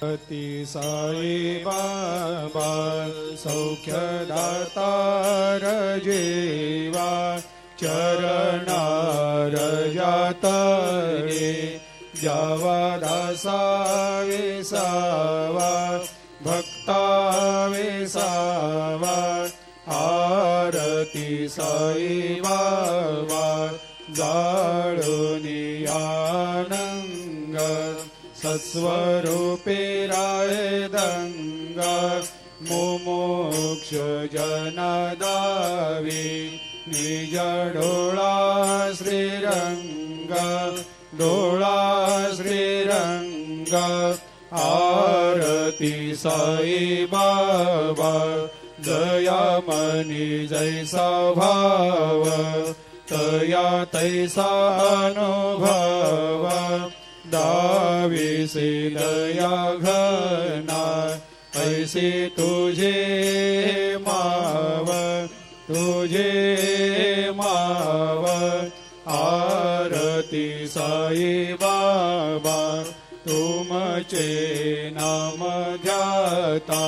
अति साई बाबा सौख्यदातार जेवा चरणार जातरे जावा दासा विसावा भक्ता विसावा आरती साई बाबा जाळुनी आनंग सत्स्वरूपे राय दंग मुमुक्ष जनदावी निज डोळा श्रीरंग डोळा श्रीरंग आरती साई बाबा दयामनी जैसा भाव तया तैसा अनुभव दाविसे दया घना ऐसे तुझे माव आरती साई बाबा तुमचे नाम ध्याता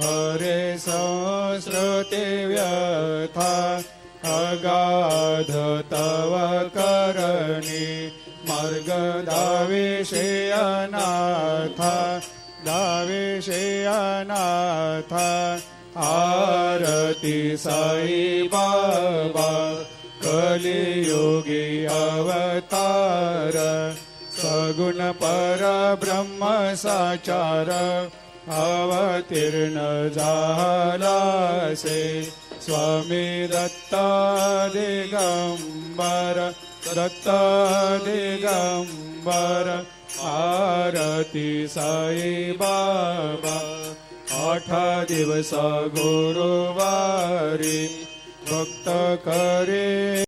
हरे संस्कृते व्यथा अगाध तव करणी मार्ग दाविषे अनाथ आरती साई बाबा कलियुगी अवतार सगुण परब्रह्म साचार अवतीर्ण झालासे स्वामी दत्ता दिगंबर आरती साई बाबा 8 दिवस गुरुवारी भक्त करे